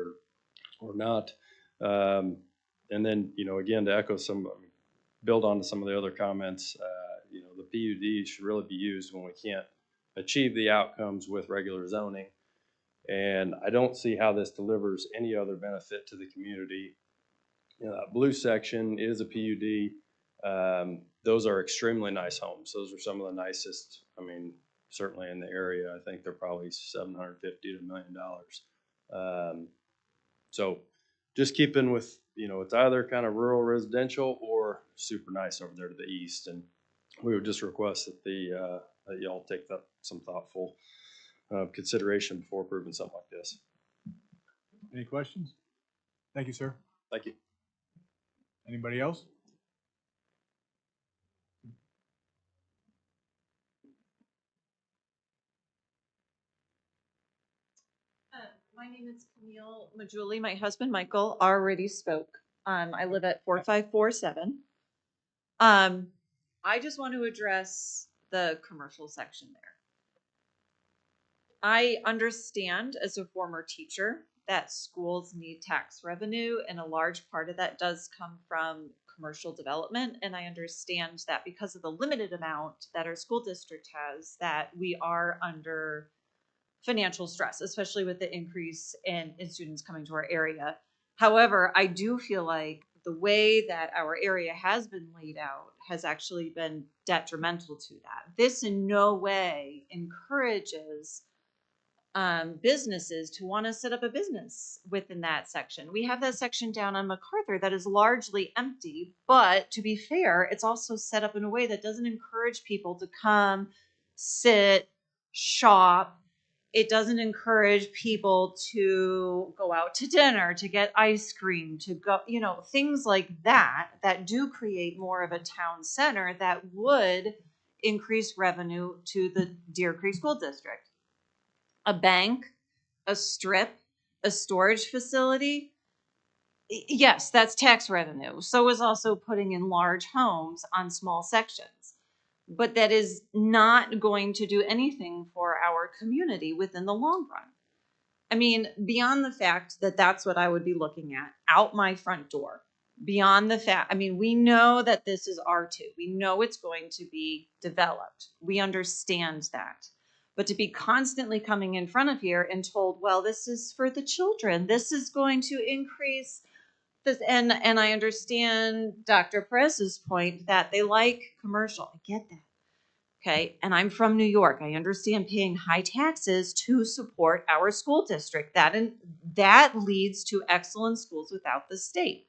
or not. And then, again, to echo build on to some of the other comments, the PUD should really be used when we can't achieve the outcomes with regular zoning. And I don't see how this delivers any other benefit to the community. That blue section is a PUD. Those are extremely nice homes. Those are some of the nicest, certainly in the area. I think they're probably $750,000 to $1 million. So just keeping with, it's either kind of rural residential or super nice over there to the east. And we would just request that that y'all take some thoughtful consideration before approving something like this. Any questions? Thank you, sir. Thank you. Anybody else? My name is Camille Majuli. My husband, Michael, already spoke. I live at 4547. I just want to address the commercial section there. I understand as a former teacher that schools need tax revenue, and a large part of that does come from commercial development. And I understand that because of the limited amount that our school district has, that we are under financial stress, especially with the increase in students coming to our area. However, I do feel like the way that our area has been laid out has actually been detrimental to that. This in no way encourages businesses to want to set up a business within that section. We have that section down on MacArthur that is largely empty, but to be fair, it's also set up in a way that doesn't encourage people to come, sit, shop. It doesn't encourage people to go out to dinner, to get ice cream, to go, things like that, that do create more of a town center that would increase revenue to the Deer Creek School District. A bank, a strip, a storage facility, yes, that's tax revenue. So is also putting in large homes on small sections. But that is not going to do anything for our community within the long run. Beyond the fact that that's what I would be looking at out my front door, beyond the fact, we know that this is R2. We know it's going to be developed. We understand that. But to be constantly coming in front of here and told, well, this is for the children, this is going to increase this, and I understand Dr. Perez's point that they like commercial. I get that. Okay, and I'm from New York. I understand paying high taxes to support our school district. That leads to excellent schools without the state.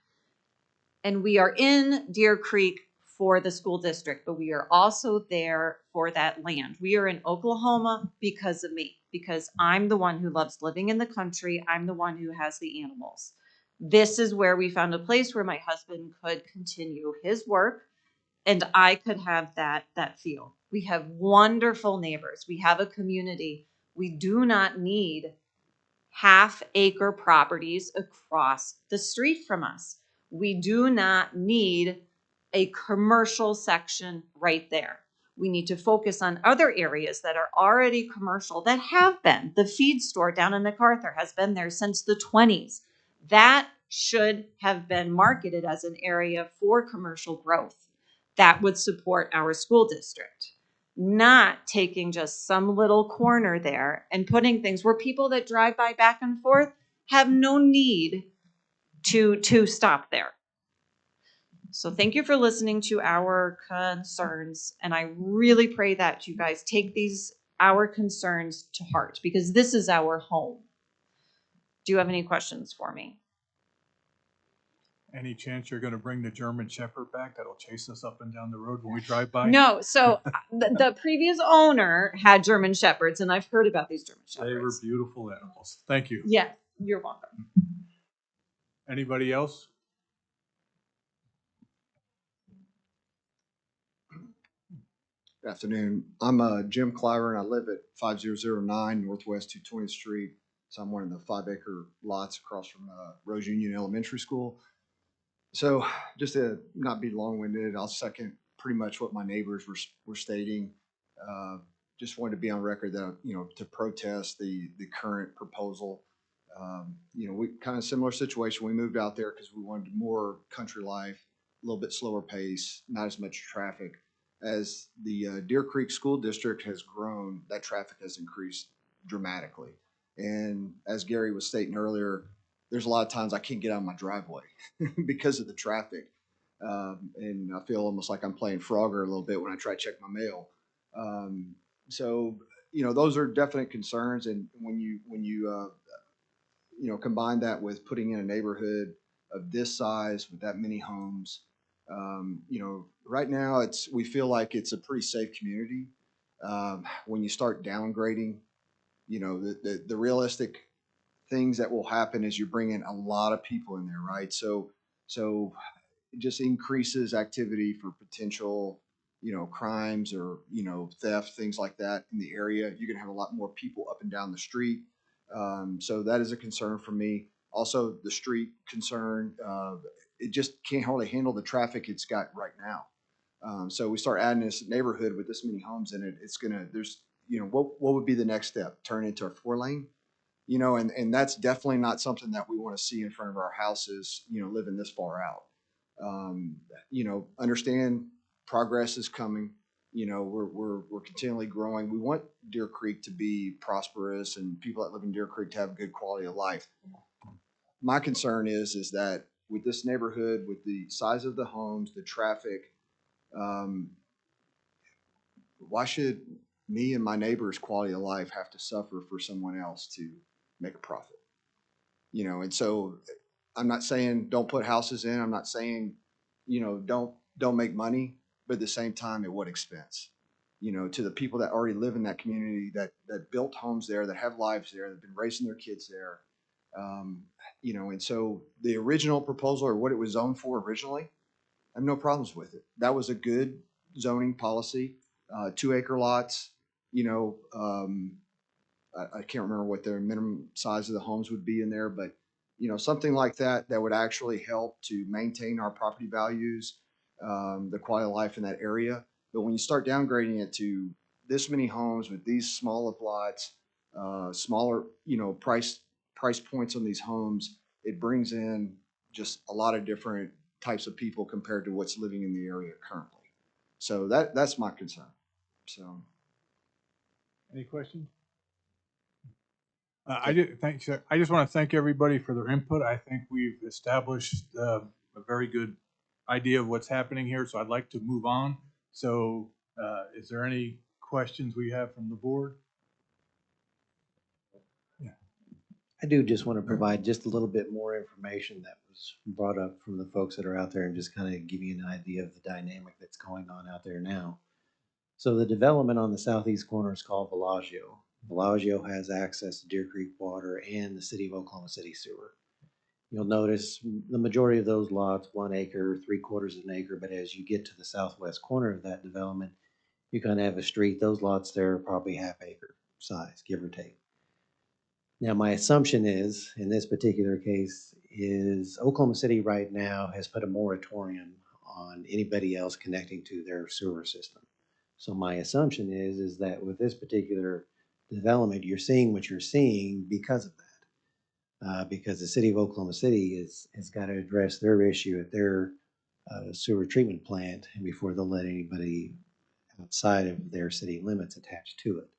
And we are in Deer Creek for the school district, but we are also there for that land. We are in Oklahoma because of me, because I'm the one who loves living in the country. I'm the one who has the animals. This is where we found a place where my husband could continue his work and I could have that feel. We have wonderful neighbors. We have a community. We do not need half-acre properties across the street from us. We do not need a commercial section right there. We need to focus on other areas that are already commercial, that have been. The feed store down in MacArthur has been there since the 20s. That should have been marketed as an area for commercial growth that would support our school district, not taking just some little corner there and putting things where people that drive by back and forth have no need to stop there. So thank you for listening to our concerns, and I really pray that you guys take our concerns to heart, because this is our home. Do you have any questions for me? Any chance you're gonna bring the German Shepherd back that'll chase us up and down the road when we drive by? No, so the previous owner had German Shepherds, and I've heard about these German Shepherds. They were beautiful animals. Thank you. Yeah, you're welcome. Anybody else? Good afternoon. I'm Jim Cliver, and I live at 5009 Northwest 220th Street. So I'm one of the 5-acre lots across from Rose Union Elementary School. So just to not be long-winded, I'll second pretty much what my neighbors were stating. Just wanted to be on record that, to protest the current proposal. We kind of similar situation. We moved out there because we wanted more country life, a little bit slower pace, not as much traffic. As the Deer Creek School District has grown, that traffic has increased dramatically. And as Gary was stating earlier, there's a lot of times I can't get out of my driveway because of the traffic. And I feel almost like I'm playing Frogger a little bit when I try to check my mail. So those are definite concerns. And when you combine that with putting in a neighborhood of this size with that many homes, right now we feel like it's a pretty safe community. When you start downgrading, the realistic things that will happen is you bring in a lot of people in there, right? So it just increases activity for potential, crimes or, theft, things like that in the area. You're gonna have a lot more people up and down the street. So that is a concern for me. Also, the street concern, it just can't hardly handle the traffic it's got right now. So we start adding this neighborhood with this many homes in it, what would be the next step? Turn it into a 4-lane? And that's definitely not something that we want to see in front of our houses, living this far out. Understand progress is coming. We're continually growing. We want Deer Creek to be prosperous and people that live in Deer Creek to have good quality of life. My concern is that with this neighborhood, with the size of the homes, the traffic, why should me and my neighbor's quality of life have to suffer for someone else to make a profit? And so I'm not saying don't put houses in. I'm not saying, don't make money, but at the same time, at what expense? To the people that already live in that community, that built homes there, that have lives there, that have been raising their kids there. And so the original proposal, or what it was zoned for originally, I have no problems with it. That was a good zoning policy. 2-acre lots, I can't remember what their minimum size of the homes would be in there, but something like that would actually help to maintain our property values, the quality of life in that area. But when you start downgrading it to this many homes with these small of lots, smaller, price points on these homes, it brings in just a lot of different types of people compared to what's living in the area currently. So that's my concern. So, Any questions? I just want to thank everybody for their input. I think we've established a very good idea of what's happening here, so I'd like to move on. So is there any questions we have from the board? I do just want to provide just a little bit more information that was brought up from the folks that are out there and just kind of give you an idea of the dynamic that's going on out there now. So the development on the southeast corner is called Bellagio. Bellagio has access to Deer Creek Water and the City of Oklahoma City Sewer. You'll notice the majority of those lots, 1 acre, 3/4 of an acre, but as you get to the southwest corner of that development, you kind of have a street. Those lots there are probably ½ acre size, give or take. Now, my assumption is, in this particular case, is Oklahoma City right now has put a moratorium on anybody else connecting to their sewer system. So my assumption is that with this particular development, you're seeing what you're seeing because of that. Because the city of Oklahoma City has got to address their issue at their sewer treatment plant before they'll let anybody outside of their city limits attached to it.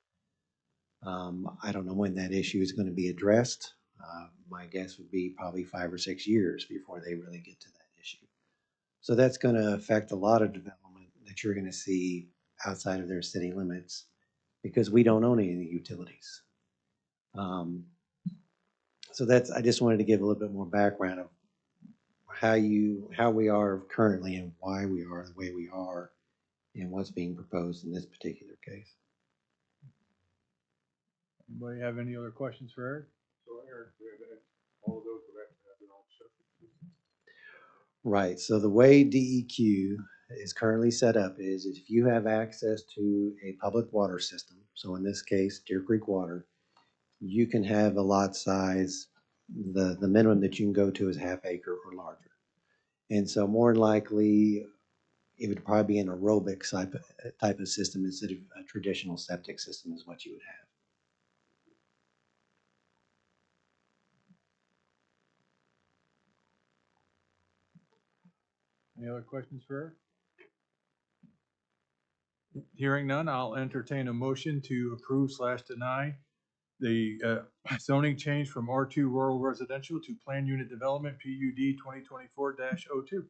I don't know when that issue is going to be addressed. My guess would be probably 5 or 6 years before they really get to that issue. So that's going to affect a lot of development that you're going to see outside of their city limits because we don't own any of the utilities. So that's, I just wanted to give a little bit more background of how we are currently and why we are the way we are and what's being proposed in this particular case. Anybody have any other questions for Eric? So Eric, all of those would have to have their own septic. Right. So the way DEQ is currently set up is if you have access to a public water system, so in this case, Deer Creek Water, you can have a lot size, the minimum that you can go to is ½ acre or larger. And so more than likely, it would probably be an aerobic type of system instead of a traditional septic system is what you would have. Any other questions for Eric? Hearing none, I'll entertain a motion to approve / deny the zoning change from R2 Rural Residential to Plan Unit Development PUD 2024-02.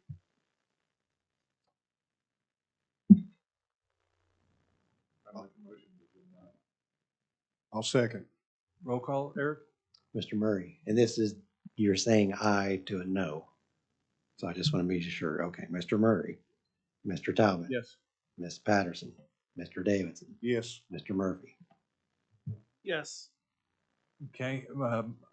I'll second. Roll call, Eric? Mr. Murray, and this is, you're saying aye to a no. So I just want to be sure. Okay, Mr. Murray, Mr. Talbot. Yes. Ms. Patterson, Mr. Davidson, Yes. Mr. Murphy. Yes. Okay,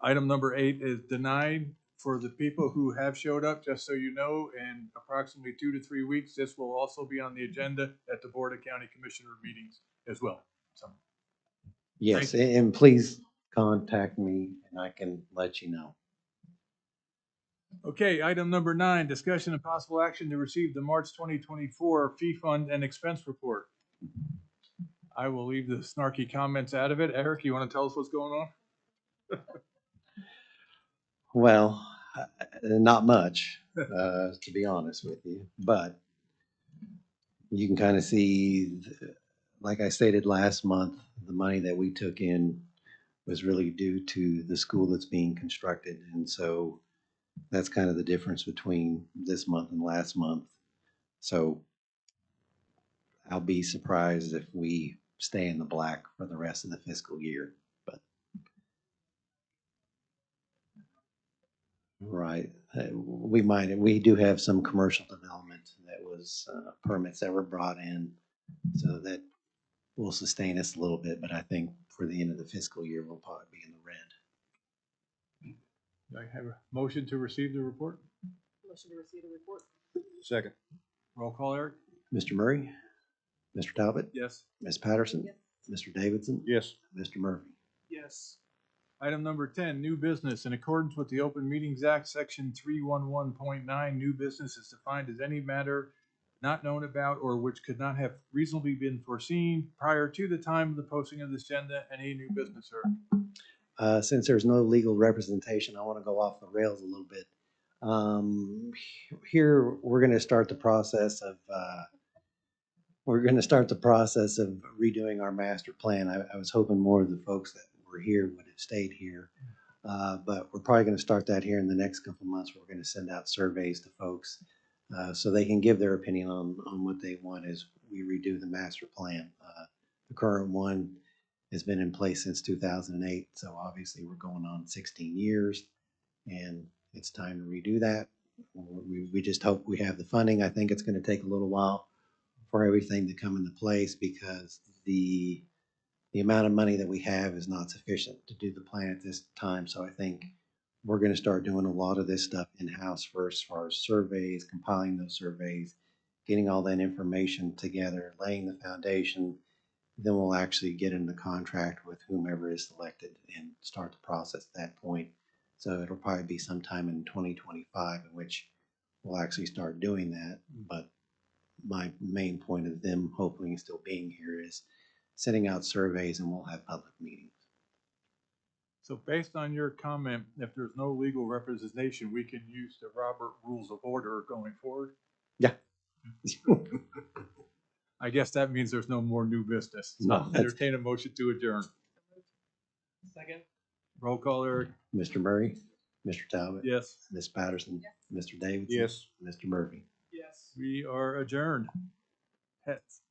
item number 8 is denied for the people who have showed up, just so you know, in approximately 2 to 3 weeks. This will also be on the agenda at the Board of County Commissioner meetings as well. So, Yes, and please contact me and I can let you know. okay, item number 9, discussion and possible action to receive the March 2024 fee fund and expense report. I will leave the snarky comments out of it. Eric, you want to tell us what's going on? Well, not much, to be honest with you, but you can kind of see, like I stated last month, the money that we took in was really due to the school that's being constructed. And so that's kind of the difference between this month and last month. So I'll be surprised if we stay in the black for the rest of the fiscal year, but. Right. We do have some commercial development that was permits that were brought in, so that will sustain us a little bit, but I think for the end of the fiscal year, we'll probably be in the red. Do I have a motion to receive the report? Motion to receive the report. Second. Roll call, Eric? Mr. Murray? Mr. Talbot? Yes. Ms. Patterson? Yes. Mr. Davidson? Yes. Mr. Murphy? Yes. Item number 10, new business. In accordance with the Open Meetings Act, Section 311.9, new business is defined as any matter not known about or which could not have reasonably been foreseen prior to the time of the posting of the agenda. Any new business, sir? Since there's no legal representation, I want to go off the rails a little bit. Here, we're going to start the process of redoing our master plan. I was hoping more of the folks that were here would have stayed here. But we're probably gonna start that here in the next couple of months. We're gonna send out surveys to folks, so they can give their opinion on what they want as we redo the master plan. The current one has been in place since 2008, so obviously we're going on 16 years, and it's time to redo that. We just hope we have the funding. I think it's gonna take a little while for everything to come into place because the amount of money that we have is not sufficient to do the plan at this time. So I think we're gonna start doing a lot of this stuff in-house first, as far as surveys, compiling those surveys, getting all that information together, laying the foundation. Then we'll actually get into contract with whomever is selected and start the process at that point. So it'll probably be sometime in 2025 in which we'll actually start doing that. But my main point of them hopefully still being here is sending out surveys, and we'll have public meetings. So based on your comment, if there's no legal representation, we can use the Robert Rules of Order going forward? Yeah. I guess that means there's no more new business. So No, I'll that's- entertain a motion to adjourn. Second. Roll call, Eric? Mr. Murray, Mr. Talbot, Yes. Ms. Patterson, Mr. Davidson. Yes. Mr. Murphy. Yes. We are adjourned. Hets.